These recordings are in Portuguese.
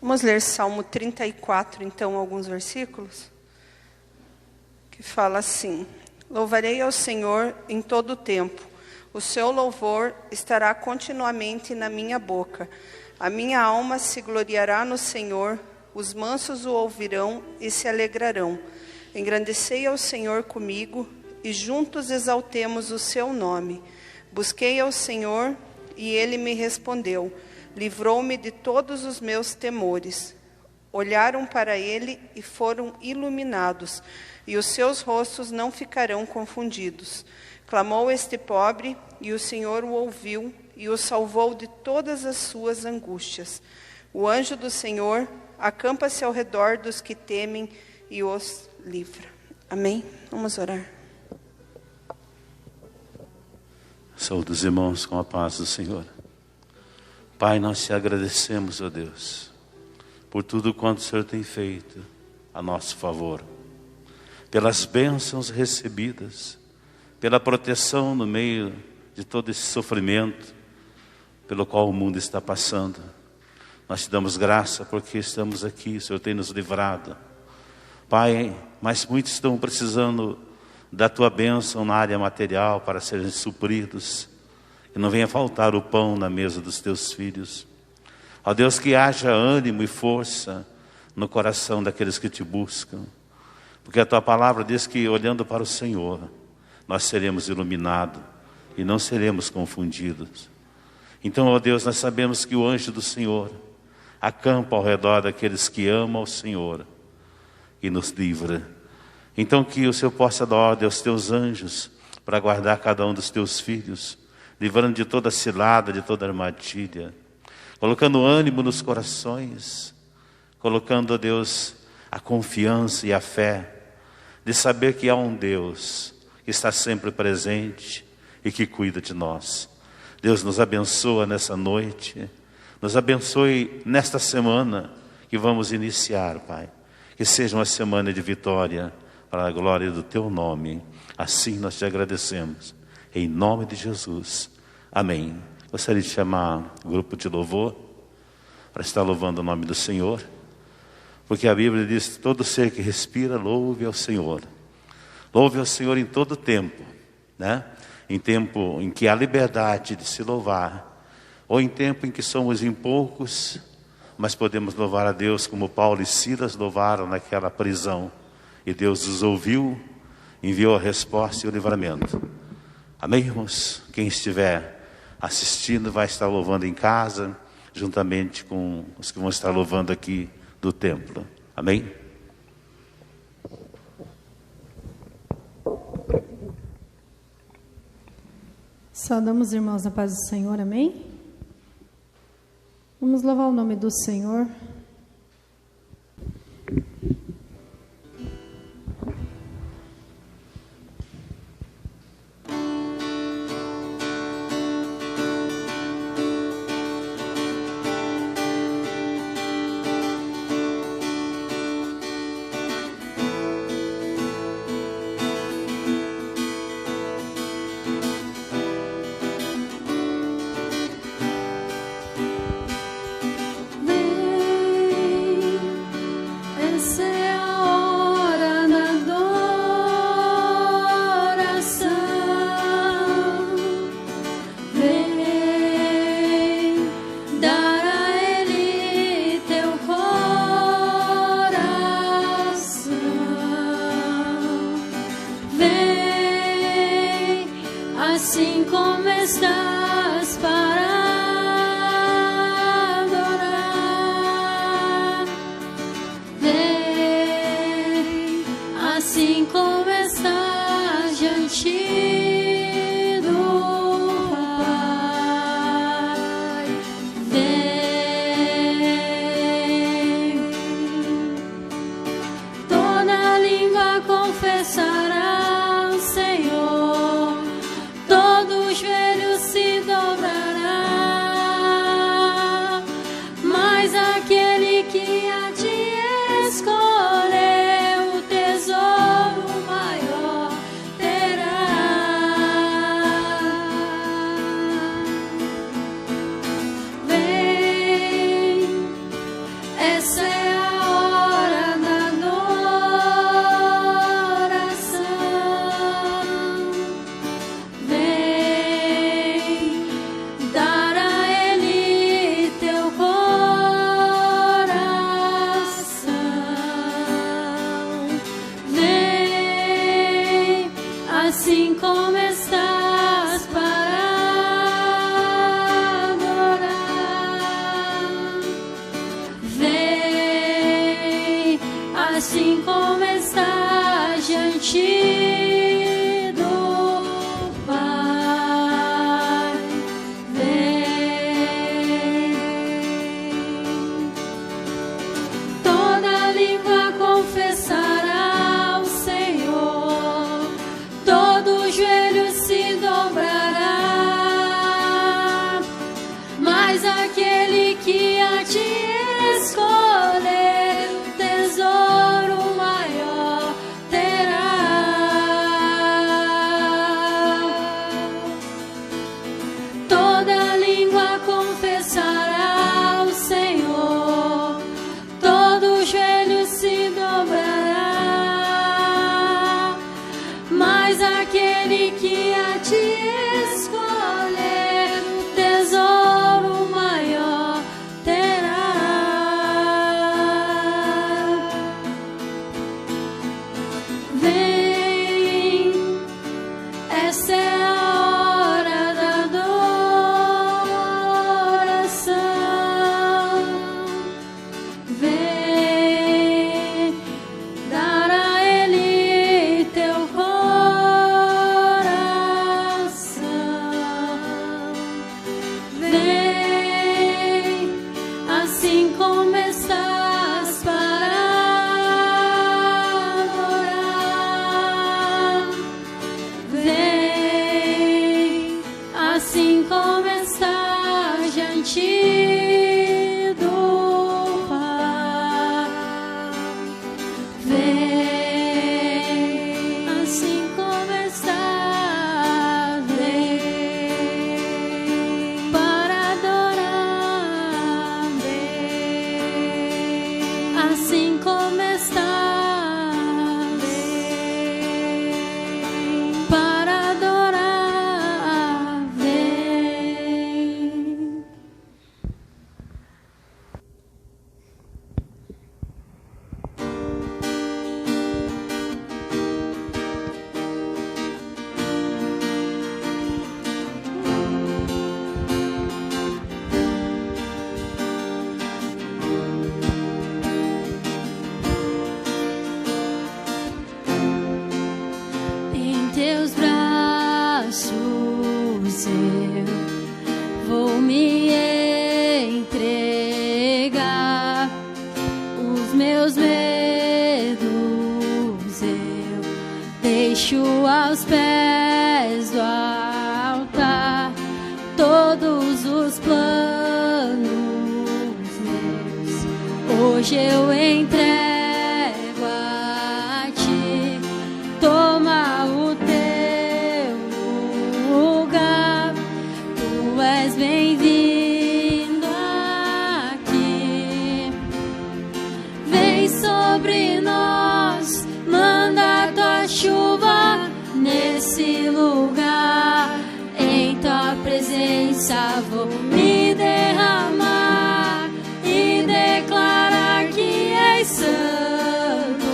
Vamos ler Salmo 34, então, alguns versículos, que fala assim: Louvarei ao Senhor em todo o tempo, o seu louvor estará continuamente na minha boca. A minha alma se gloriará no Senhor, os mansos o ouvirão e se alegrarão. Engrandecei ao Senhor comigo, e juntos exaltemos o seu nome. Busquei ao Senhor, e ele me respondeu. Livrou-me de todos os meus temores. Olharam para ele e foram iluminados, e os seus rostos não ficarão confundidos. Clamou este pobre, e o Senhor o ouviu, e o salvou de todas as suas angústias. O anjo do Senhor acampa-se ao redor dos que temem e os livra. Amém? Vamos orar. Saúde os irmãos com a paz do Senhor. Pai, nós te agradecemos, ó Deus, por tudo quanto o Senhor tem feito a nosso favor, pelas bênçãos recebidas, pela proteção no meio de todo esse sofrimento pelo qual o mundo está passando. Nós te damos graça porque estamos aqui, o Senhor tem nos livrado. Pai, mas muitos estão precisando da tua bênção na área material para serem supridos. Que não venha faltar o pão na mesa dos teus filhos. Ó Deus, que haja ânimo e força no coração daqueles que te buscam. Porque a tua palavra diz que olhando para o Senhor, nós seremos iluminados e não seremos confundidos. Então, ó Deus, nós sabemos que o anjo do Senhor acampa ao redor daqueles que amam o Senhor e nos livra. Então que o Senhor possa dar ordem aos teus anjos para guardar cada um dos teus filhos, livrando de toda cilada, de toda armadilha, colocando ânimo nos corações, colocando, ó Deus, a confiança e a fé de saber que há um Deus que está sempre presente e que cuida de nós. Deus nos abençoa nessa noite, nos abençoe nesta semana que vamos iniciar, Pai. Que seja uma semana de vitória para a glória do teu nome. Assim nós te agradecemos. Em nome de Jesus. Amém. Gostaria de chamar o grupo de louvor para estar louvando o nome do Senhor. Porque a Bíblia diz: todo ser que respira, louve ao Senhor. Louve ao Senhor em todo tempo, né? Em tempo em que há liberdade de se louvar, ou em tempo em que somos em poucos, mas podemos louvar a Deus como Paulo e Silas louvaram naquela prisão. E Deus os ouviu, enviou a resposta e o livramento. Amém, irmãos? Quem estiver assistindo vai estar louvando em casa, juntamente com os que vão estar louvando aqui do templo. Amém? Saudamos os irmãos na paz do Senhor, amém? Vamos louvar o nome do Senhor. Vem Essa é a hora da adoração. Vem dar a Ele teu coração. Vem assim como estás para adorar. Vem assim como estás diante do Pai. Vem. Toda língua confessará o Senhor, todo joelho se dobrará, mas aquele que a ti escolher, tesouro maior terá. Toda língua confessará o Senhor, todo joelho se dobrará, mas aquele que a ti escolher, tesouro maior terá. Vem, essa é a hora da adoração. Vem dar a Ele teu coração. Vem assim como estás para adorar. Vem assim como estás diante do Pai. Vem assim como estás, vem para adorar. Vem assim como estás, vem para adorar. Vem. Em teus braços eu vou me entregar. Os meus medos eu deixo aos pés do altar. Todos os planos meus hoje eu entrego a ti. Toma o teu lugar, tu és bem-vindo aqui. Vem sobre nós, manda tua chuva nesse lugar. Em tua presença vou me derramar e declarar que és santo,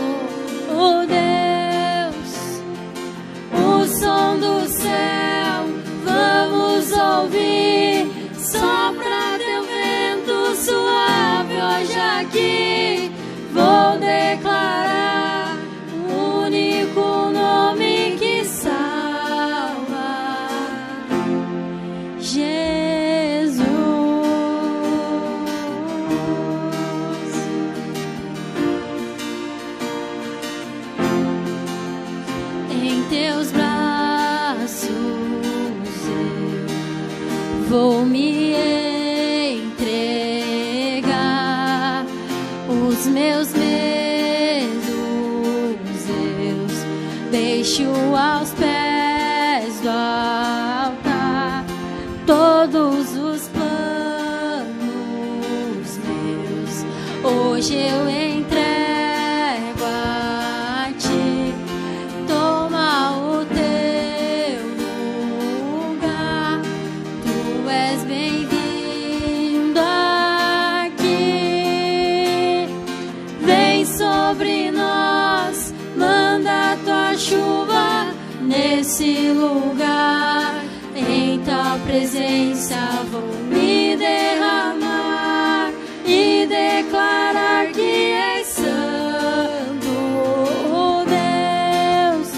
oh Deus. O som do céu vamos ouvir, sopra teu vento suave hoje aqui. Vou declarar o único nome que salva, Jesus. Em teus braços eu vou me entregar. Os meus medos eu deixo aos pés do altar. Todos os planos meus hoje eu entrego a ti. Toma o teu lugar, tu és bem-vindo aqui. Vem sobre nós, manda tua chuva nesse lugar. Em tua presença vou me derramar e declarar que és santo, oh Deus.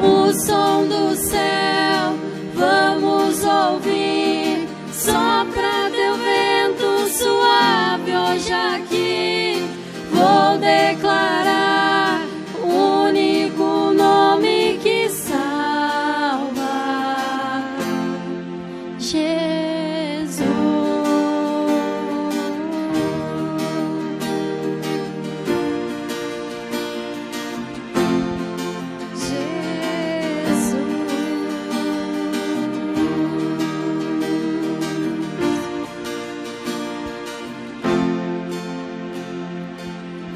O som do céu vamos ouvir, sopra teu vento suave hoje aqui. Vou declarar o único nome que salva, Jesus.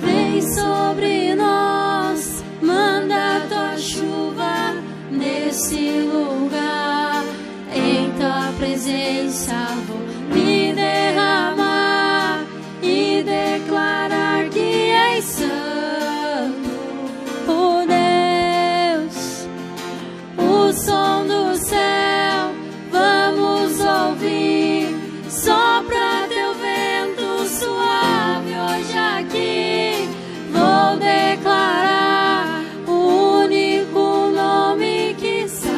Vem sobre nós, manda tua chuva nesse lugar. Em tua presença vou me derramar e declarar que és santo, oh Deus. O som do céu vamos ouvir, sopra teu vento suave hoje aqui. Vou declarar o único nome que salva.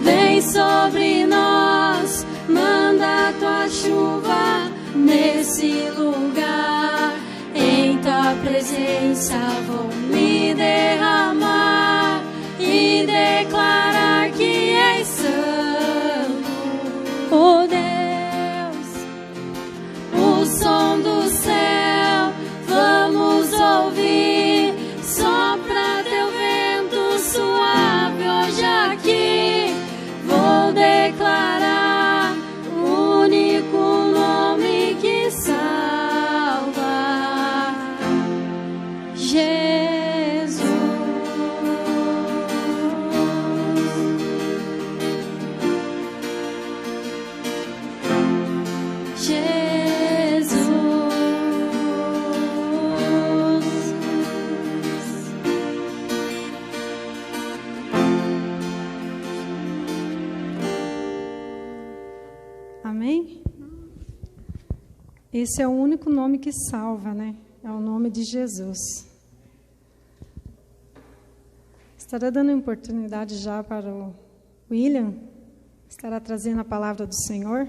Vem sobre nós, manda tua chuva nesse lugar. Em tua presença vou me derramar e declarar que és santo, oh Deus. O som do céu vamos ouvir, sopra teu vento suave hoje aqui. Vou declarar o único nome que salva, Jesus. Amém? Esse é o único nome que salva, né? É o nome de Jesus. Estará dando oportunidade já para o William, estará trazendo a palavra do Senhor.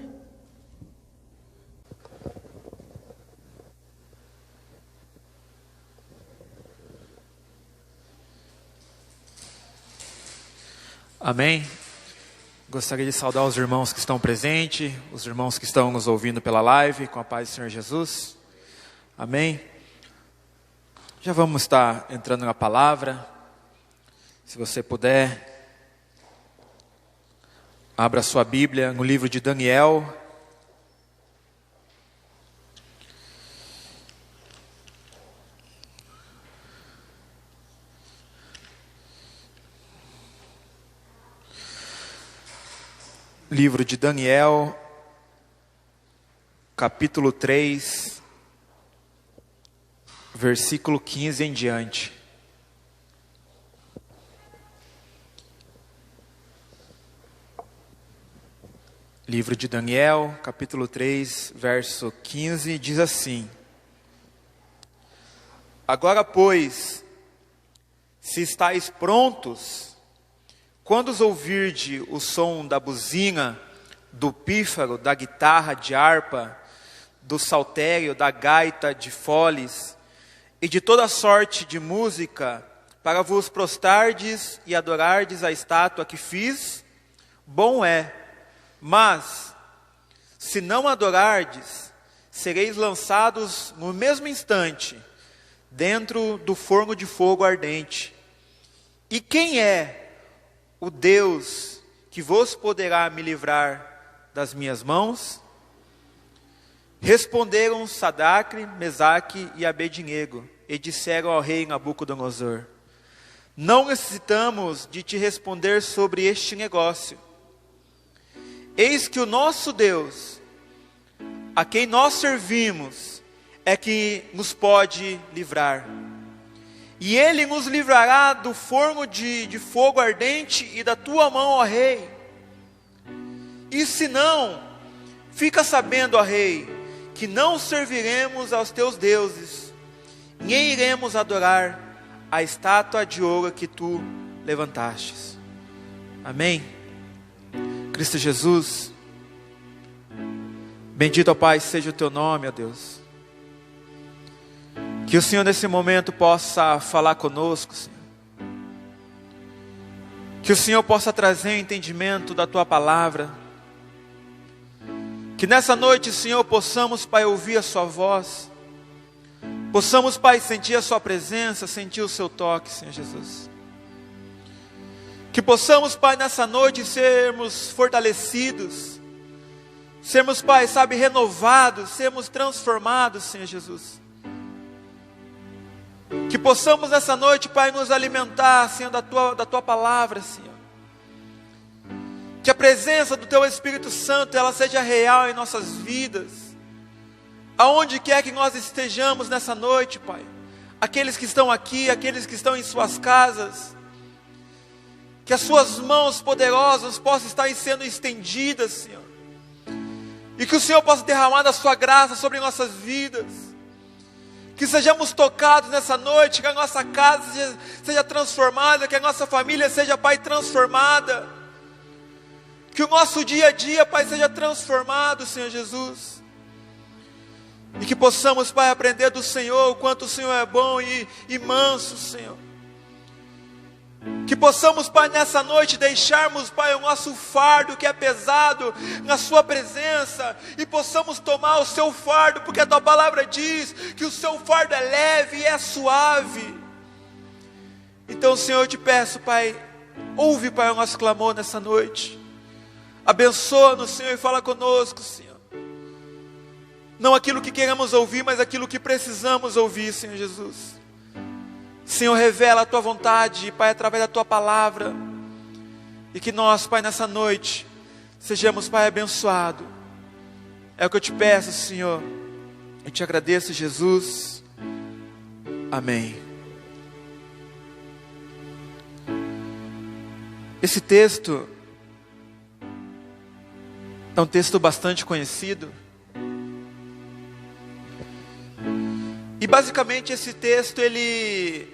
Amém. Gostaria de saudar os irmãos que estão presentes, os irmãos que estão nos ouvindo pela live, com a paz do Senhor Jesus. Amém. Já vamos estar entrando na palavra. Se você puder, abra sua Bíblia no livro de Daniel. Livro de Daniel, capítulo 3, versículo 15 em diante. Livro de Daniel, capítulo 3, verso 15, diz assim: Agora, pois, se estáis prontos, quando ouvirdes o som da buzina, do pífaro, da guitarra de harpa, do saltério, da gaita de foles e de toda sorte de música, para vos prostardes e adorardes a estátua que fiz, bom é. Mas, se não adorardes, sereis lançados no mesmo instante dentro do forno de fogo ardente. E quem é o Deus que vos poderá me livrar das minhas mãos? Responderam Sadraque, Mesaque e Abednego, e disseram ao rei Nabucodonosor: não necessitamos de te responder sobre este negócio. Eis que o nosso Deus, a quem nós servimos, é que nos pode livrar. E Ele nos livrará do forno de fogo ardente e da tua mão, ó rei. E se não, fica sabendo, ó rei, que não serviremos aos teus deuses, nem iremos adorar a estátua de ouro que tu levantastes. Amém? Cristo Jesus, bendito, ó Pai, seja o teu nome, ó Deus. Que o Senhor nesse momento possa falar conosco, Senhor. Que o Senhor possa trazer entendimento da tua palavra. Que nessa noite, Senhor, possamos, Pai, ouvir a sua voz. Possamos, Pai, sentir a sua presença, sentir o seu toque, Senhor Jesus. Que possamos, Pai, nessa noite sermos fortalecidos. Sermos, Pai, sabe, renovados, sermos transformados, Senhor Jesus. Que possamos nessa noite, Pai, nos alimentar, Senhor, da tua palavra, Senhor. Que a presença do Teu Espírito Santo, ela seja real em nossas vidas. Aonde quer que nós estejamos nessa noite, Pai. Aqueles que estão aqui, aqueles que estão em suas casas. Que as suas mãos poderosas possam estar sendo estendidas, Senhor. E que o Senhor possa derramar da sua graça sobre nossas vidas. Que sejamos tocados nessa noite, que a nossa casa seja transformada, que a nossa família seja, Pai, transformada. Que o nosso dia a dia, Pai, seja transformado, Senhor Jesus. E que possamos, Pai, aprender do Senhor o quanto o Senhor é bom e manso, Senhor. Que possamos, Pai, nessa noite deixarmos, Pai, o nosso fardo que é pesado na Sua presença. E possamos tomar o Seu fardo, porque a Tua palavra diz que o Seu fardo é leve e é suave. Então, Senhor, eu te peço, Pai, ouve, Pai, o nosso clamor nessa noite. Abençoa-nos, Senhor, e fala conosco, Senhor. Não aquilo que queremos ouvir, mas aquilo que precisamos ouvir, Senhor Jesus. Senhor, revela a Tua vontade, Pai, através da Tua palavra. E que nós, Pai, nessa noite, sejamos, Pai, abençoados. É o que eu te peço, Senhor. Eu te agradeço, Jesus. Amém. Esse texto é um texto bastante conhecido. E basicamente esse texto, ele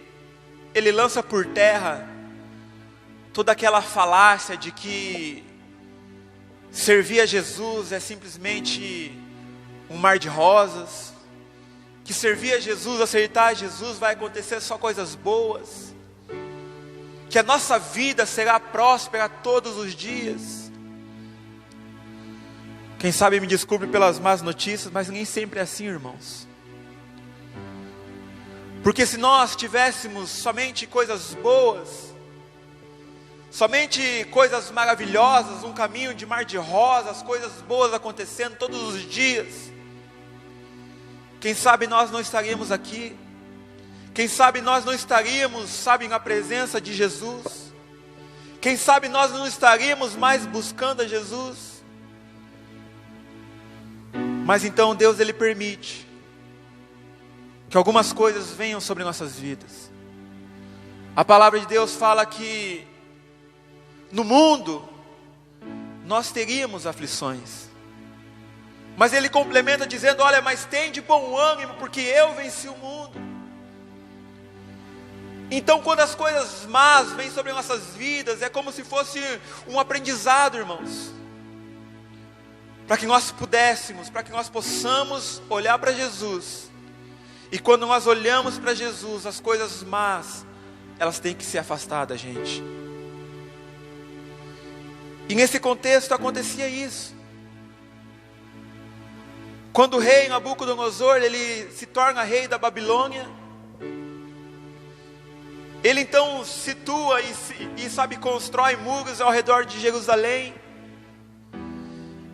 lança por terra toda aquela falácia de que servir a Jesus é simplesmente um mar de rosas, que servir a Jesus, aceitar a Jesus vai acontecer só coisas boas, que a nossa vida será próspera todos os dias. Quem sabe me desculpe pelas más notícias, mas nem sempre é assim, irmãos. Porque se nós tivéssemos somente coisas boas, somente coisas maravilhosas, um caminho de mar de rosas, coisas boas acontecendo todos os dias, quem sabe nós não estaríamos aqui, quem sabe nós não estaríamos, sabe, na presença de Jesus, quem sabe nós não estaríamos mais buscando a Jesus. Mas então Deus, Ele permite que algumas coisas venham sobre nossas vidas. A palavra de Deus fala que no mundo nós teríamos aflições, mas Ele complementa dizendo: olha, mas tem de bom ânimo, porque eu venci o mundo. Então quando as coisas más vêm sobre nossas vidas, é como se fosse um aprendizado, irmãos, para que nós pudéssemos, para que nós possamos olhar para Jesus. E quando nós olhamos para Jesus, as coisas más, elas têm que se afastar da gente. E nesse contexto acontecia isso. Quando o rei Nabucodonosor, ele se torna rei da Babilônia, ele então situa e sabe, constrói muros ao redor de Jerusalém.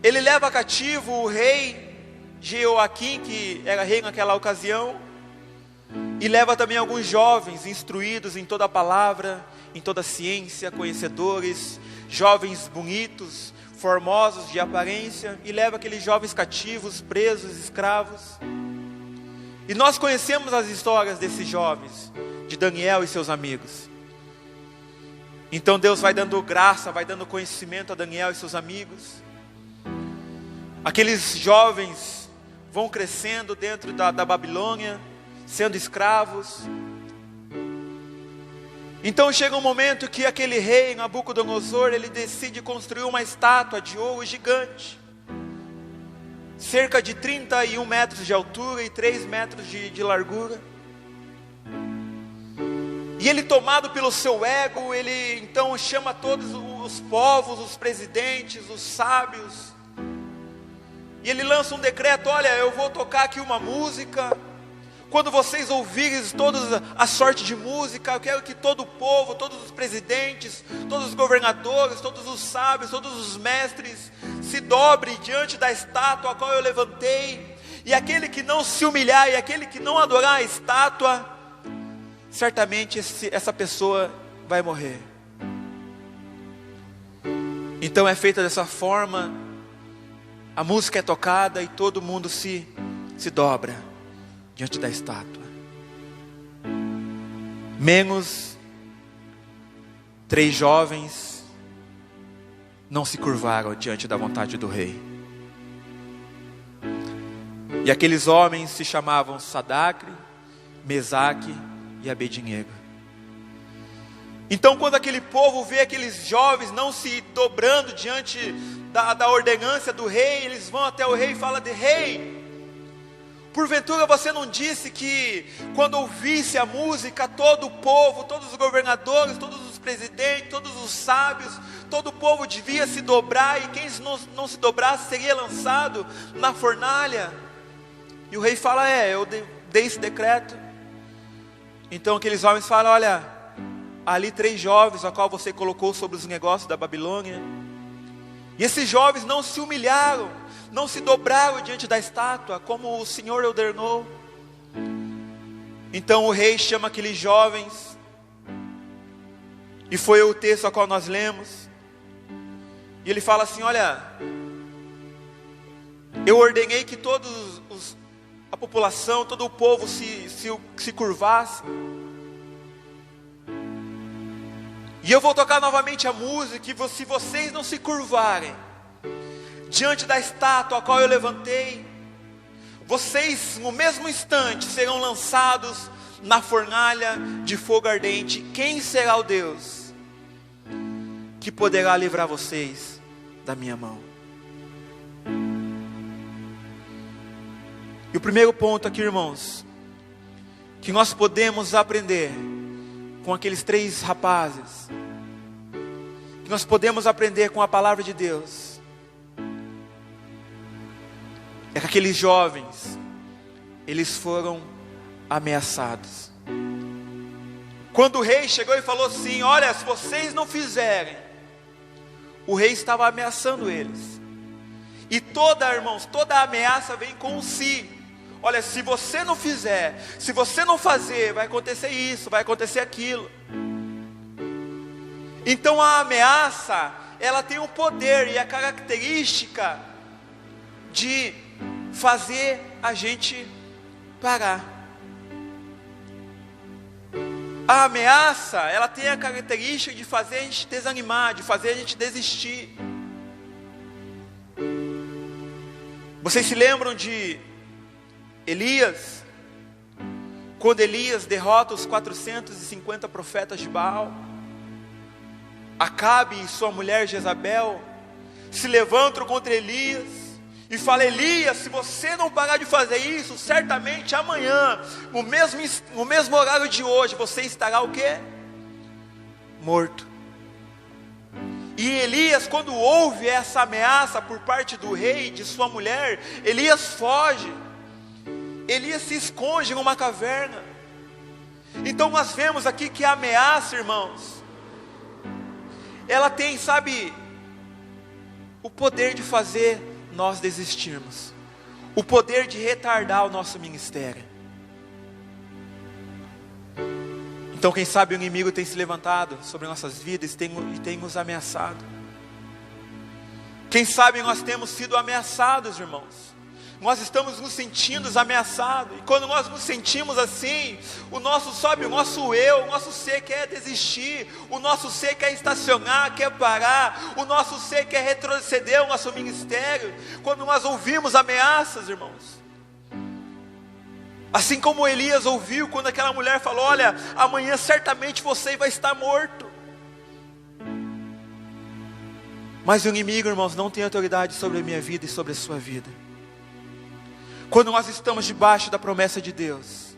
ele leva cativo o rei Jeoaquim, que era rei naquela ocasião, e leva também alguns jovens instruídos em toda a palavra, em toda a ciência, conhecedores, jovens bonitos, formosos de aparência, e leva aqueles jovens cativos, presos, escravos. E nós conhecemos as histórias desses jovens, de Daniel e seus amigos. Então Deus vai dando graça, vai dando conhecimento a Daniel e seus amigos. Aqueles jovens vão crescendo dentro da Babilônia, sendo escravos. Então chega um momento que aquele rei Nabucodonosor, ele decide construir uma estátua de ouro gigante, cerca de 31 metros de altura e 3 metros de largura. E ele, tomado pelo seu ego, ele então chama todos os povos, os presidentes, os sábios, e ele lança um decreto: olha, eu vou tocar aqui uma música. Quando vocês ouvirem toda a sorte de música, eu quero que todo o povo, todos os presidentes, todos os governadores, todos os sábios, todos os mestres se dobrem diante da estátua a qual eu levantei. E aquele que não se humilhar e aquele que não adorar a estátua, certamente essa pessoa vai morrer. Então é feita dessa forma, a música é tocada e todo mundo se dobra diante da estátua, menos 3 jovens não se curvaram diante da vontade do rei. E aqueles homens se chamavam Sadraque, Mesaque e Abednego. Então, quando aquele povo vê aqueles jovens não se dobrando diante da ordenança do rei, eles vão até o rei e falam: de rei, porventura você não disse que quando ouvisse a música, todo o povo, todos os governadores, todos os presidentes, todos os sábios, todo o povo devia se dobrar, e quem não se dobrasse seria lançado na fornalha? E o rei fala: eu dei esse decreto. Então aqueles homens falam: olha, ali 3 jovens, a qual você colocou sobre os negócios da Babilônia, e esses jovens não se humilharam, não se dobraram diante da estátua, como o Senhor ordenou. Então o rei chama aqueles jovens, e foi o texto a qual nós lemos, e ele fala assim: olha, eu ordenei que a população, todo o povo se curvasse, e eu vou tocar novamente a música, e se vocês não se curvarem diante da estátua a qual eu levantei, vocês no mesmo instante serão lançados na fornalha de fogo ardente. Quem será o Deus que poderá livrar vocês da minha mão? E o primeiro ponto aqui, irmãos, que nós podemos aprender com aqueles 3 rapazes, que nós podemos aprender com a palavra de Deus, é que aqueles jovens, eles foram ameaçados. Quando o rei chegou e falou assim: olha, se vocês não fizerem, o rei estava ameaçando eles. E irmãos, toda ameaça vem com si. Olha, se você não fizer, se você não fazer, vai acontecer isso, vai acontecer aquilo. Então a ameaça, ela tem o poder e a característica de fazer a gente parar. A ameaça, ela tem a característica de fazer a gente desanimar, de fazer a gente desistir. Vocês se lembram de Elias? Quando Elias derrota os 450 profetas de Baal, Acabe e sua mulher Jezabel se levantam contra Elias e falam: Elias, se você não parar de fazer isso, certamente amanhã, no mesmo horário de hoje, você estará o quê? Morto. E Elias, quando ouve essa ameaça por parte do rei e de sua mulher, Elias foge. Elias se esconde numa caverna. Então nós vemos aqui que a ameaça, irmãos, ela tem, o poder de fazer nós desistirmos, o poder de retardar o nosso ministério. Então, quem sabe o inimigo tem se levantado sobre nossas vidas e tem nos ameaçado. Quem sabe nós temos sido ameaçados, irmãos. Nós estamos nos sentindo ameaçados. E quando nós nos sentimos assim, o nosso ser quer desistir. O nosso ser quer estacionar, quer parar. O nosso ser quer retroceder o nosso ministério. Quando nós ouvimos ameaças, irmãos. Assim como Elias ouviu quando aquela mulher falou: olha, amanhã certamente você vai estar morto. Mas o inimigo, irmãos, não tem autoridade sobre a minha vida e sobre a sua vida. Quando nós estamos debaixo da promessa de Deus,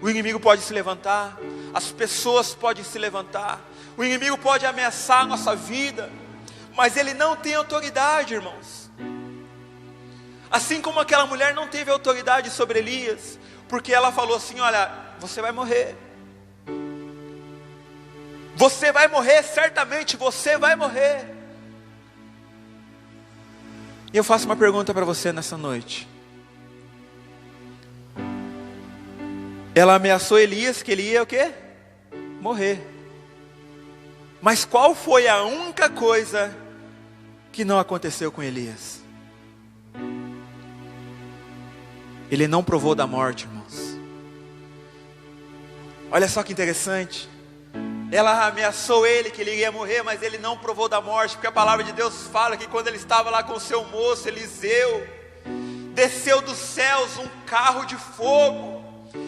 o inimigo pode se levantar, as pessoas podem se levantar, o inimigo pode ameaçar a nossa vida, mas ele não tem autoridade, irmãos. Assim como aquela mulher não teve autoridade sobre Elias, porque ela falou assim: olha, você vai morrer. Você vai morrer, certamente você vai morrer. E eu faço uma pergunta para você nessa noite. Ela ameaçou Elias que ele ia o quê? Morrer. Mas qual foi a única coisa que não aconteceu com Elias? Ele não provou da morte, irmãos. Olha só que interessante. Ela ameaçou ele que ele ia morrer, mas ele não provou da morte, porque a palavra de Deus fala que quando ele estava lá com o seu moço Eliseu, desceu dos céus um carro de fogo,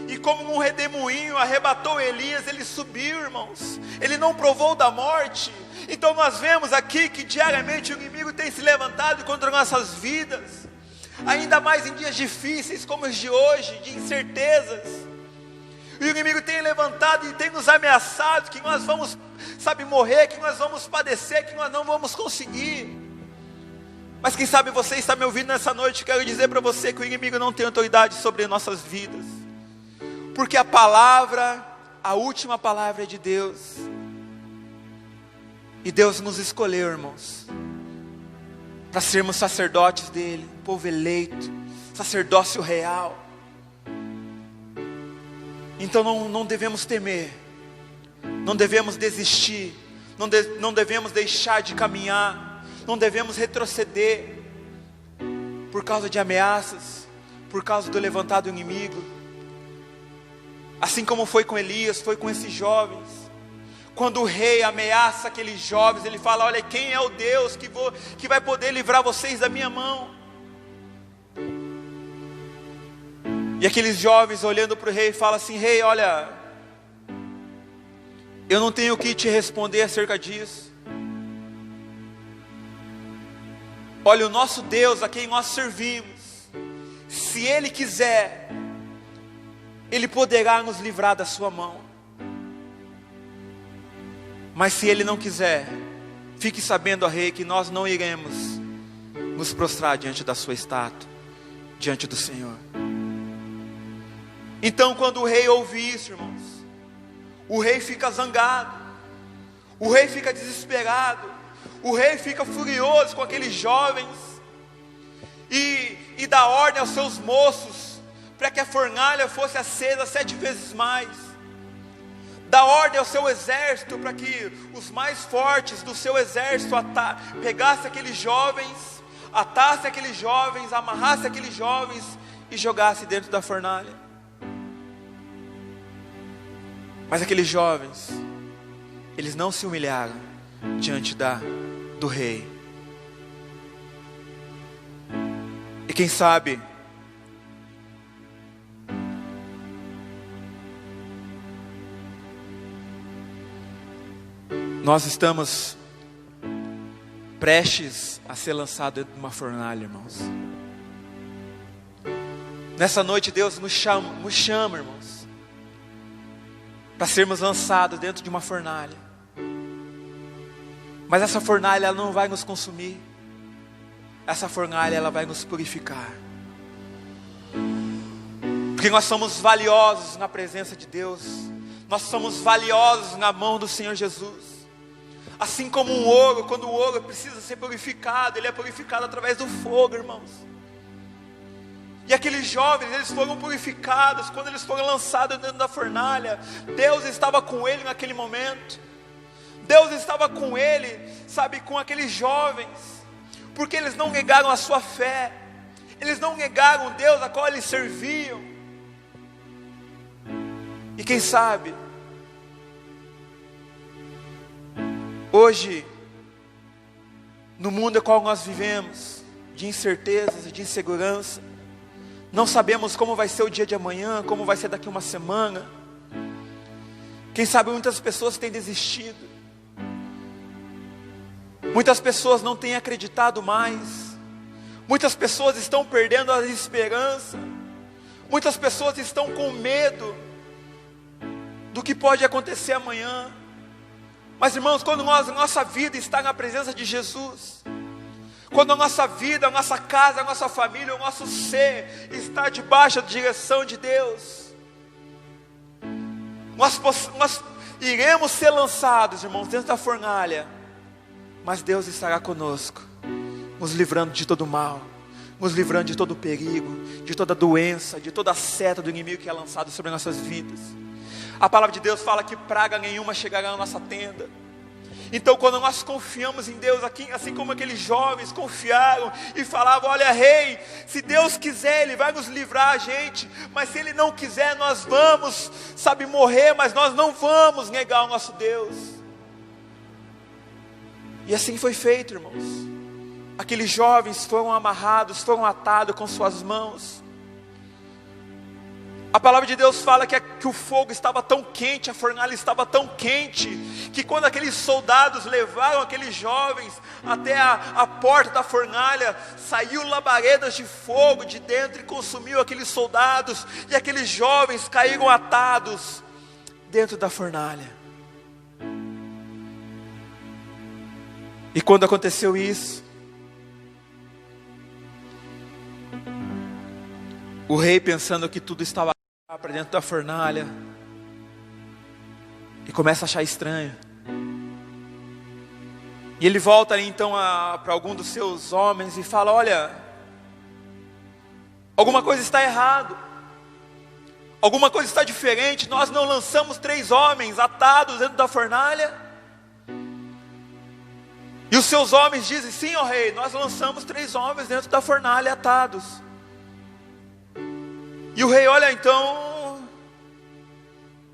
e como um redemoinho arrebatou Elias, ele subiu, irmãos. Ele não provou da morte. Então nós vemos aqui que diariamente o inimigo tem se levantado contra nossas vidas, ainda mais em dias difíceis como os de hoje, de incertezas. O inimigo tem levantado e tem nos ameaçado que nós vamos, morrer, que nós vamos padecer, que nós não vamos conseguir. Mas quem sabe você está me ouvindo nessa noite, quero dizer para você que o inimigo não tem autoridade sobre nossas vidas. Porque a última palavra é de Deus. E Deus nos escolheu, irmãos, para sermos sacerdotes dele, povo eleito, sacerdócio real. Então não devemos temer, não devemos desistir, não devemos deixar de caminhar, não devemos retroceder por causa de ameaças, por causa do levantado inimigo. Assim como foi com Elias, foi com esses jovens. Quando o rei ameaça aqueles jovens, ele fala: olha, quem é o Deus que vai poder livrar vocês da minha mão? E aqueles jovens olhando para o rei falam assim: rei, olha, eu não tenho o que te responder acerca disso. Olha, o nosso Deus a quem nós servimos, se Ele quiser, Ele poderá nos livrar da sua mão. Mas se Ele não quiser, fique sabendo, ó rei, que nós não iremos nos prostrar diante da sua estátua, diante do Senhor. Então quando o rei ouve isso, irmãos, o rei fica zangado, o rei fica desesperado, o rei fica furioso com aqueles jovens, e dá ordem aos seus moços, para que a fornalha fosse acesa 7 vezes mais, dá ordem ao seu exército, para que os mais fortes do seu exército pegassem aqueles jovens, atassem aqueles jovens, amarrassem aqueles jovens, e jogassem dentro da fornalha. Mas aqueles jovens, eles não se humilharam diante do rei. E quem sabe, nós estamos prestes a ser lançados dentro de uma fornalha, irmãos. Nessa noite Deus nos chama, irmãos, para sermos lançados dentro de uma fornalha. Mas essa fornalha ela não vai nos consumir. Essa fornalha ela vai nos purificar. Porque nós somos valiosos na presença de Deus. Nós somos valiosos na mão do Senhor Jesus. Assim como um ouro, quando o ouro precisa ser purificado, ele é purificado através do fogo, irmãos. E aqueles jovens, eles foram purificados quando eles foram lançados dentro da fornalha. Deus estava com ele naquele momento. Deus estava com ele, sabe, com aqueles jovens, porque eles não negaram a sua fé. Eles não negaram o Deus a qual eles serviam. E quem sabe, hoje, no mundo em qual nós vivemos, de incertezas e de insegurança, não sabemos como vai ser o dia de amanhã, como vai ser daqui uma semana. Quem sabe muitas pessoas têm desistido. Muitas pessoas não têm acreditado mais. Muitas pessoas estão perdendo a esperança. Muitas pessoas estão com medo do que pode acontecer amanhã. Mas, irmãos, quando a nossa vida está na presença de Jesus, quando a nossa vida, a nossa casa, a nossa família, o nosso ser está debaixo da direção de Deus, nós iremos ser lançados, irmãos, dentro da fornalha, mas Deus estará conosco, nos livrando de todo mal, nos livrando de todo perigo, de toda doença, de toda a seta do inimigo que é lançado sobre nossas vidas. A palavra de Deus fala que praga nenhuma chegará na nossa tenda. Então, quando nós confiamos em Deus, assim como aqueles jovens confiaram e falavam: olha, rei, se Deus quiser, Ele vai nos livrar a gente, mas se Ele não quiser, nós vamos, sabe, morrer, mas nós não vamos negar o nosso Deus. E assim foi feito, irmãos. Aqueles jovens foram amarrados, foram atados com suas mãos. A palavra de Deus fala que o fogo estava tão quente, a fornalha estava tão quente, que quando aqueles soldados levaram aqueles jovens até a porta da fornalha, saiu labaredas de fogo de dentro e consumiu aqueles soldados, e aqueles jovens caíram atados dentro da fornalha. E quando aconteceu isso, o rei, pensando que tudo estava para dentro da fornalha, e começa a achar estranho. E ele volta ali então para algum dos seus homens e fala: olha, alguma coisa está errado, alguma coisa está diferente. Nós não lançamos 3 homens atados dentro da fornalha? E os seus homens dizem: sim, ó rei, nós lançamos 3 homens dentro da fornalha atados. E o rei olha: então,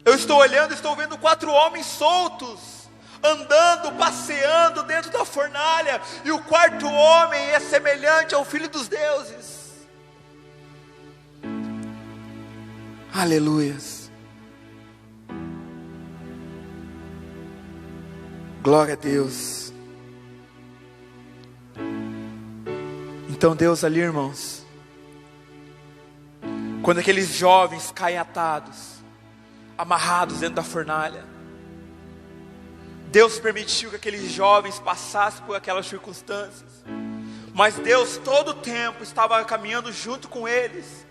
eu estou olhando, estou vendo 4 homens soltos, andando, passeando dentro da fornalha, e o 4º homem é semelhante ao Filho dos Deuses. Aleluias. Glória a Deus. Então Deus ali, irmãos, quando aqueles jovens caem atados, amarrados dentro da fornalha, Deus permitiu que aqueles jovens passassem por aquelas circunstâncias, mas Deus todo o tempo estava caminhando junto com eles.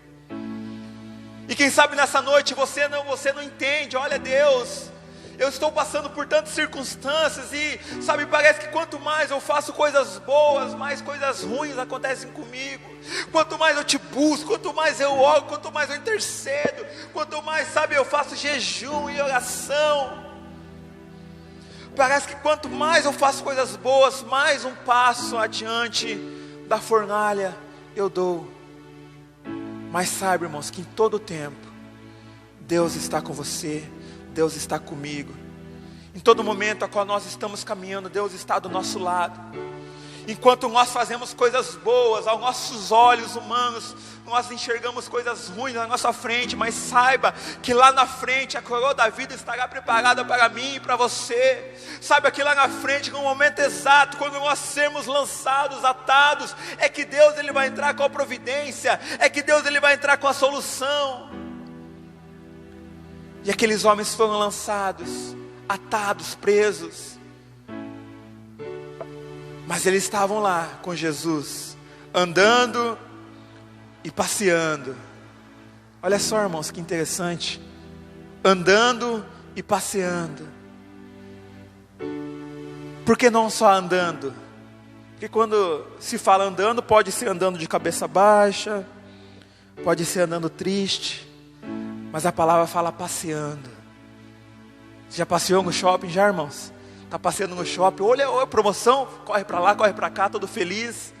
E quem sabe nessa noite você não entende: olha, Deus, eu estou passando por tantas circunstâncias e, sabe, parece que quanto mais eu faço coisas boas, mais coisas ruins acontecem comigo. Quanto mais eu te busco, quanto mais eu oro, quanto mais eu intercedo, quanto mais, sabe, eu faço jejum e oração, parece que quanto mais eu faço coisas boas, mais um passo adiante da fornalha eu dou. Mas saiba, irmãos, que em todo o tempo Deus está com você, Deus está comigo. Em todo momento a qual nós estamos caminhando, Deus está do nosso lado. Enquanto nós fazemos coisas boas, aos nossos olhos humanos, nós enxergamos coisas ruins na nossa frente, mas saiba que lá na frente a coroa da vida estará preparada para mim e para você. Saiba que lá na frente, no momento exato, quando nós sermos lançados, atados, é que Deus ele vai entrar com a providência, é que Deus ele vai entrar com a solução. E aqueles homens foram lançados, atados, presos, mas eles estavam lá com Jesus, andando e passeando. Olha só, irmãos, que interessante. Andando e passeando. por que não só andando? Porque quando se fala andando, pode ser andando de cabeça baixa, pode ser andando triste, mas a palavra fala passeando. Você já passeou no shopping já, irmãos? Está passeando no shopping, olha a promoção, corre para lá, corre para cá, todo feliz.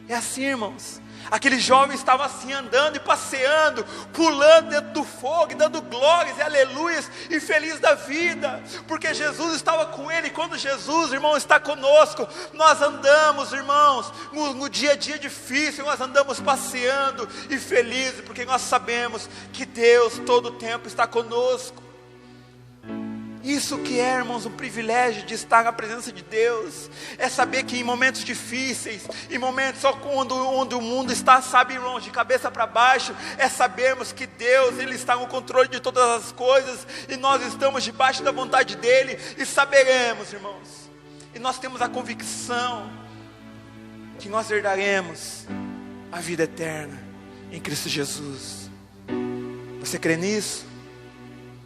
É assim, irmãos. Aquele jovem estava assim, andando e passeando, pulando dentro do fogo, dando glórias e aleluias, e feliz da vida, porque Jesus estava com ele. E quando Jesus, irmão, está conosco, nós andamos, irmãos, no dia a dia difícil, nós andamos passeando e felizes, porque nós sabemos que Deus todo o tempo está conosco. Isso que é, irmãos, um privilégio de estar na presença de Deus, é saber que em momentos difíceis, em momentos só onde o mundo está, sabe, irmãos, de cabeça para baixo, é sabermos que Deus, Ele está no controle de todas as coisas, e nós estamos debaixo da vontade dEle, e saberemos, irmãos, e nós temos a convicção, que nós herdaremos a vida eterna, em Cristo Jesus. Você crê nisso?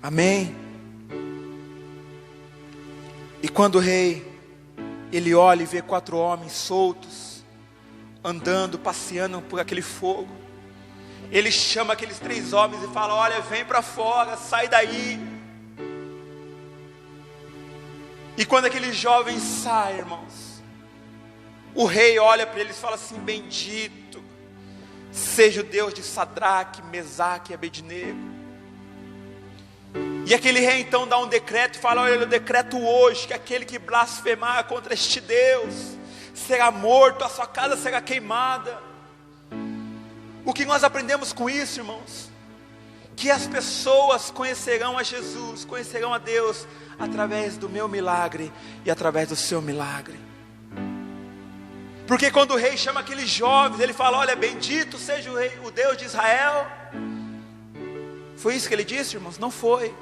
Amém? E quando o rei, ele olha e vê 4 homens soltos, andando, passeando por aquele fogo, ele chama aqueles 3 homens e fala: olha, vem para fora, sai daí. E quando aquele jovem sai, irmãos, o rei olha para eles e fala assim: bendito seja o Deus de Sadraque, Mesaque e Abednego. E aquele rei então dá um decreto e fala: olha, eu decreto hoje que aquele que blasfemar contra este Deus será morto, a sua casa será queimada. O que nós aprendemos com isso, irmãos? Que as pessoas conhecerão a Jesus, conhecerão a Deus através do meu milagre e através do seu milagre. Porque quando o rei chama aqueles jovens, ele fala: olha, bendito seja o rei, o Deus de Israel. Foi isso que ele disse, irmãos? Não foi.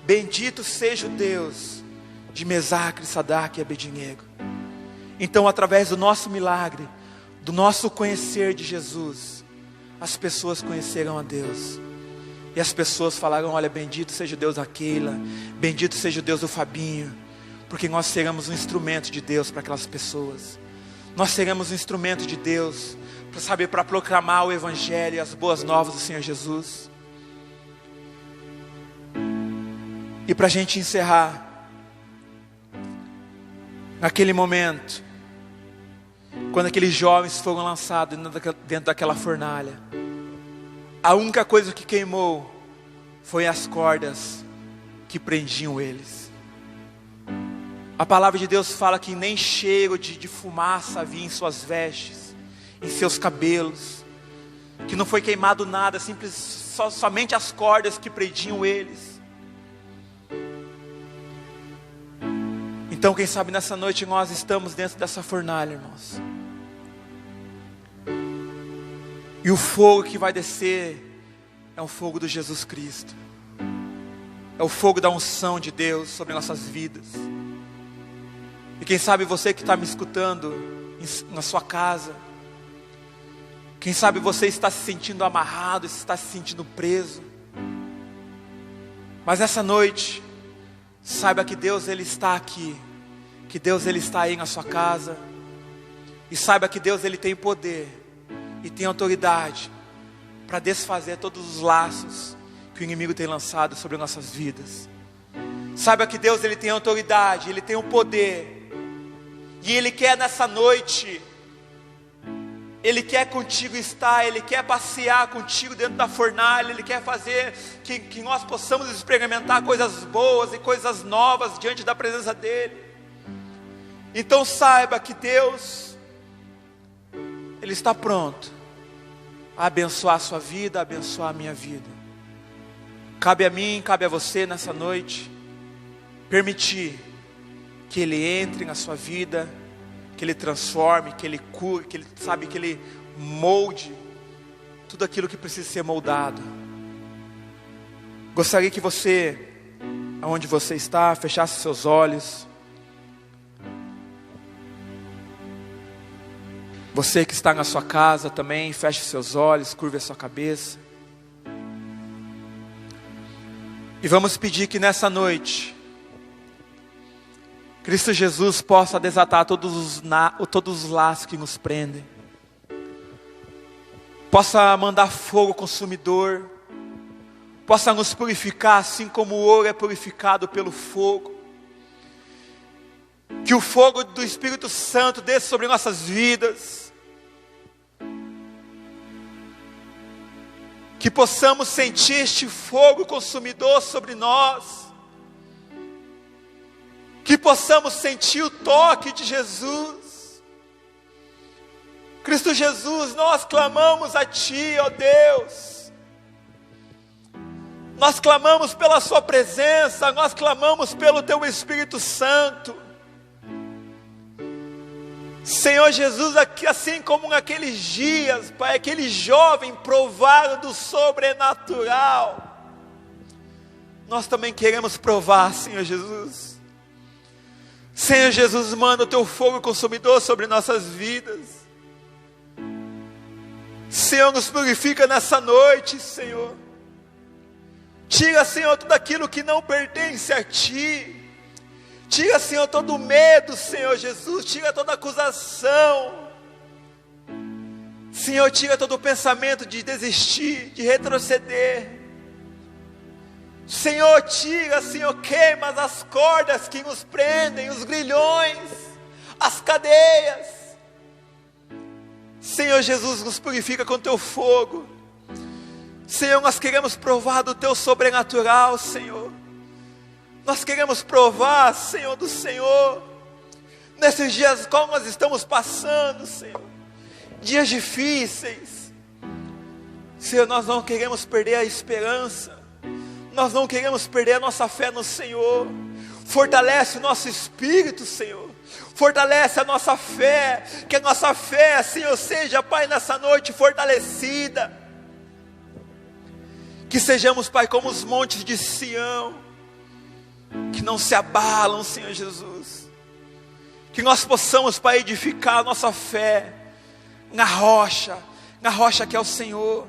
Bendito seja o Deus de Mesaque, Sadraque e Abednego. Então, através do nosso milagre, do nosso conhecer de Jesus, as pessoas conhecerão a Deus. E as pessoas falarão: olha, bendito seja o Deus da Keila, bendito seja o Deus do Fabinho. Porque nós seremos um instrumento de Deus para aquelas pessoas. Nós seremos um instrumento de Deus para proclamar o Evangelho e as boas novas do Senhor Jesus. E para a gente encerrar, naquele momento, quando aqueles jovens foram lançados dentro daquela fornalha, a única coisa que queimou foi as cordas que prendiam eles. A palavra de Deus fala que nem cheiro de fumaça havia em suas vestes, em seus cabelos, que não foi queimado nada, somente as cordas que prendiam eles. Então, quem sabe nessa noite nós estamos dentro dessa fornalha, irmãos. E o fogo que vai descer é o fogo do Jesus Cristo. É o fogo da unção de Deus sobre nossas vidas. E quem sabe você que está me escutando na sua casa, quem sabe você está se sentindo amarrado, está se sentindo preso. Mas essa noite, saiba que Deus Ele está aqui. Que Deus Ele está aí na sua casa. E saiba que Deus Ele tem poder e tem autoridade para desfazer todos os laços que o inimigo tem lançado sobre nossas vidas. Saiba que Deus Ele tem autoridade, Ele tem o poder. E Ele quer nessa noite, Ele quer contigo estar, Ele quer passear contigo dentro da fornalha, Ele quer fazer que nós possamos experimentar coisas boas e coisas novas diante da presença dEle. Então saiba que Deus, Ele está pronto a abençoar a sua vida, a abençoar a minha vida. Cabe a mim, cabe a você nessa noite, permitir que Ele entre na sua vida, que Ele transforme, que Ele cure, que Ele molde tudo aquilo que precisa ser moldado. Gostaria que você, aonde você está, fechasse seus olhos. Você que está na sua casa também, feche seus olhos, curve a sua cabeça. E vamos pedir que nessa noite, Cristo Jesus possa desatar todos os laços que nos prendem. Possa mandar fogo consumidor. Possa nos purificar assim como o ouro é purificado pelo fogo. Que o fogo do Espírito Santo desça sobre nossas vidas. Que possamos sentir este fogo consumidor sobre nós. Que possamos sentir o toque de Jesus. Cristo Jesus, nós clamamos a Ti, ó Deus. Nós clamamos pela Sua presença, nós clamamos pelo Teu Espírito Santo. Senhor Jesus, assim como naqueles dias, Pai, aquele jovem provaram do sobrenatural, nós também queremos provar, Senhor Jesus. Senhor Jesus, manda o Teu fogo consumidor sobre nossas vidas. Senhor, nos purifica nessa noite, Senhor. Tira, Senhor, tudo aquilo que não pertence a Ti. Tira, Senhor, todo o medo, Senhor Jesus. Tira toda acusação. Senhor, tira todo o pensamento de desistir, de retroceder. Senhor, tira, Senhor, queima as cordas que nos prendem, os grilhões, as cadeias. Senhor Jesus, nos purifica com Teu fogo. Senhor, nós queremos provar do Teu sobrenatural, Senhor. Nós queremos provar, Senhor, do Senhor. Nesses dias como nós estamos passando, Senhor. Dias difíceis. Senhor, nós não queremos perder a esperança. Nós não queremos perder a nossa fé no Senhor. Fortalece o nosso espírito, Senhor. Fortalece a nossa fé. Que a nossa fé, Senhor, seja, Pai, nessa noite fortalecida. Que sejamos, Pai, como os montes de Sião, que não se abalam, Senhor Jesus. Que nós possamos, Pai, edificar a nossa fé na rocha que é o Senhor.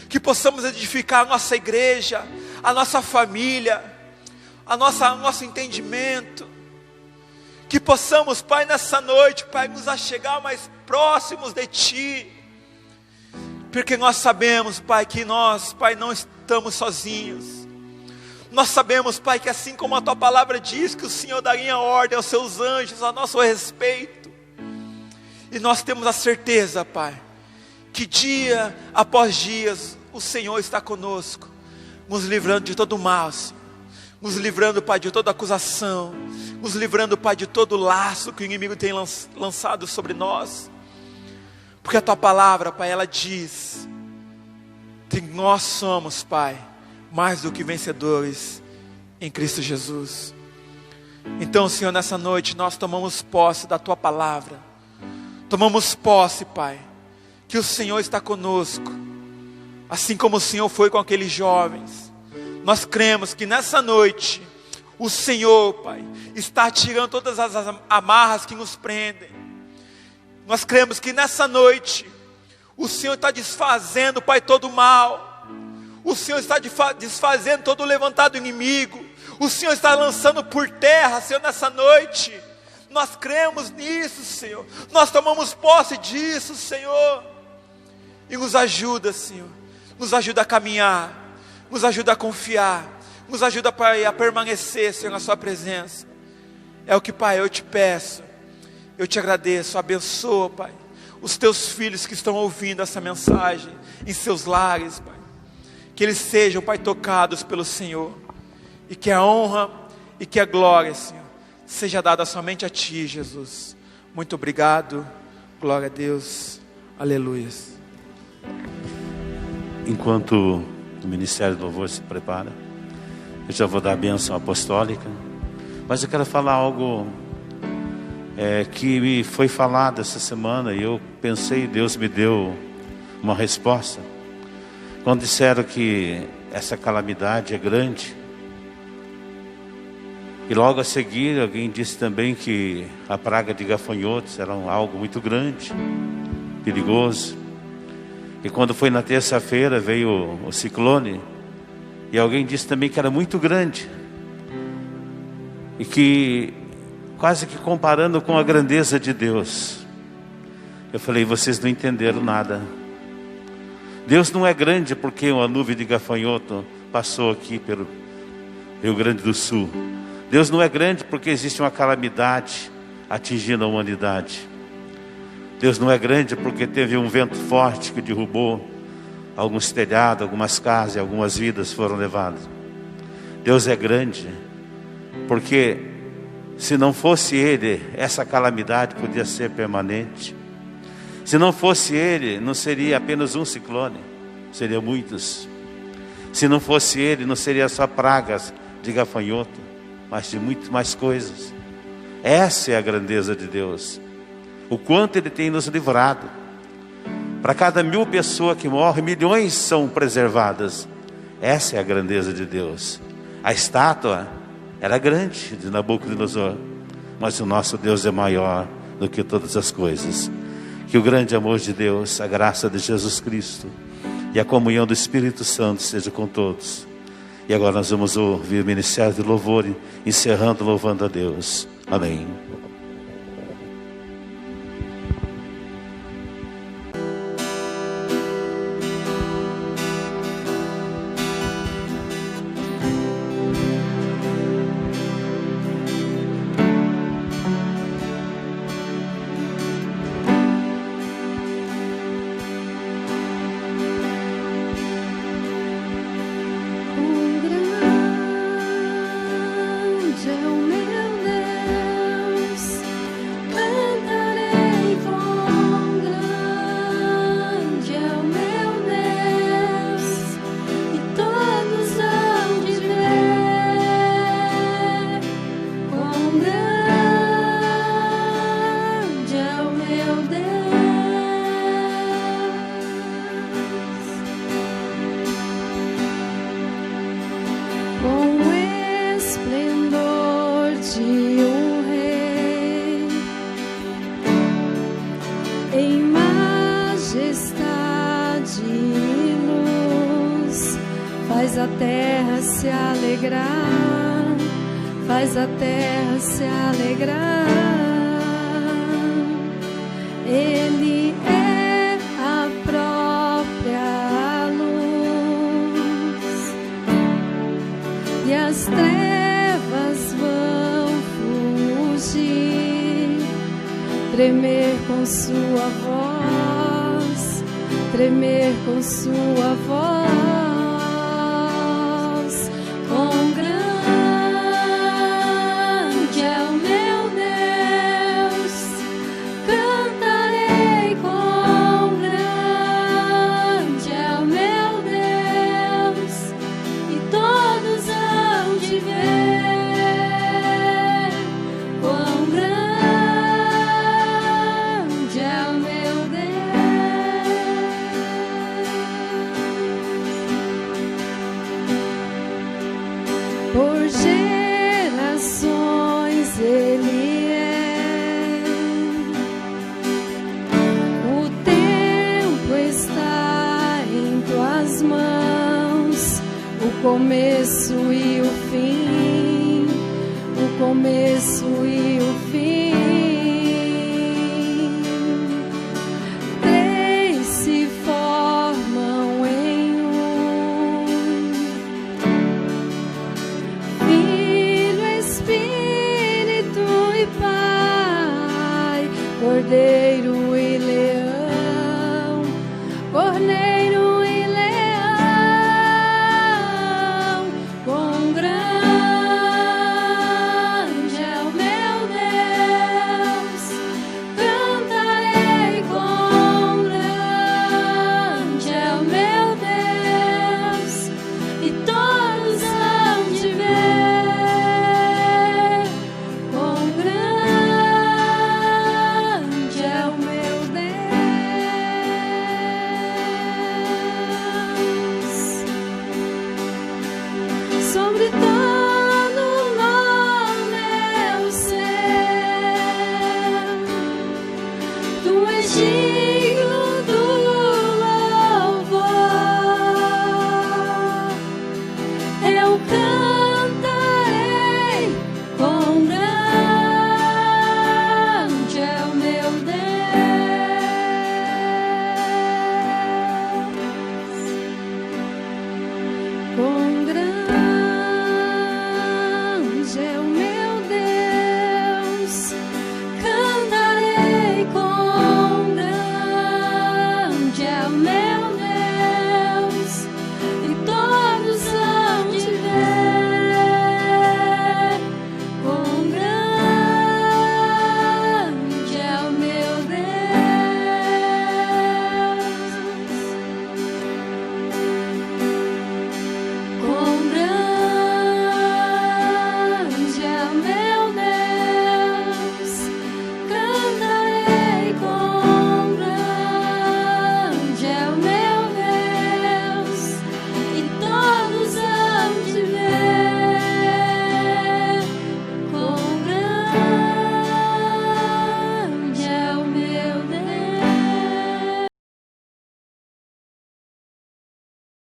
Que possamos edificar a nossa igreja, a nossa família, nosso entendimento. Que possamos, Pai, nessa noite, Pai, nos achegar mais próximos de Ti. Porque nós sabemos, Pai, que nós, Pai, não estamos sozinhos. Nós sabemos, Pai, que assim como a Tua palavra diz, que o Senhor daria ordem aos Seus anjos a nosso respeito. E nós temos a certeza, Pai, que dia após dias o Senhor está conosco, nos livrando de todo o mal, Senhor. Nos livrando, Pai, de toda acusação. Nos livrando, Pai, de todo laço que o inimigo tem lançado sobre nós. Porque a Tua palavra, Pai, ela diz que nós somos, Pai, mais do que vencedores em Cristo Jesus. Então, Senhor, nessa noite nós tomamos posse da Tua palavra. Tomamos posse, Pai, que o Senhor está conosco, assim como o Senhor foi com aqueles jovens. Nós cremos que nessa noite o Senhor, Pai, está tirando todas as amarras que nos prendem. Nós cremos que nessa noite o Senhor está desfazendo, Pai, todo o mal. O Senhor está desfazendo todo o levantado inimigo. O Senhor está lançando por terra, Senhor, nessa noite. Nós cremos nisso, Senhor. Nós tomamos posse disso, Senhor. E nos ajuda, Senhor. Nos ajuda a caminhar. Nos ajuda a confiar. Nos ajuda, Pai, a permanecer, Senhor, na Sua presença. É o que, Pai, eu te peço. Eu te agradeço. Abençoa, Pai, os Teus filhos que estão ouvindo essa mensagem em seus lares, Pai. Que eles sejam, Pai, tocados pelo Senhor. E que a honra e que a glória, Senhor, seja dada somente a Ti, Jesus. Muito obrigado. Glória a Deus. Aleluia. Enquanto o Ministério do Louvor se prepara, eu já vou dar a bênção apostólica. Mas eu quero falar algo que me foi falado essa semana. E eu pensei, Deus me deu uma resposta. Quando disseram que essa calamidade é grande, e logo a seguir alguém disse também que a praga de gafanhotos era algo muito grande, perigoso. E quando foi na terça-feira veio o ciclone, e alguém disse também que era muito grande, e que quase que comparando com a grandeza de Deus. Eu falei: vocês não entenderam nada. Deus não é grande porque uma nuvem de gafanhoto passou aqui pelo Rio Grande do Sul. Deus não é grande porque existe uma calamidade atingindo a humanidade. Deus não é grande porque teve um vento forte que derrubou alguns telhados, algumas casas e algumas vidas foram levadas. Deus é grande porque se não fosse Ele, essa calamidade podia ser permanente. Se não fosse Ele, não seria apenas um ciclone, seriam muitos. Se não fosse Ele, não seria só pragas de gafanhoto, mas de muito mais coisas. Essa é a grandeza de Deus. O quanto Ele tem nos livrado. Para cada 1000 pessoas que morrem, milhões são preservadas. Essa é a grandeza de Deus. A estátua era grande de Nabucodonosor, mas o nosso Deus é maior do que todas as coisas. Que o grande amor de Deus, a graça de Jesus Cristo e a comunhão do Espírito Santo seja com todos. E agora nós vamos ouvir o ministério de louvor, encerrando louvando a Deus. Amém. Começo e o fim,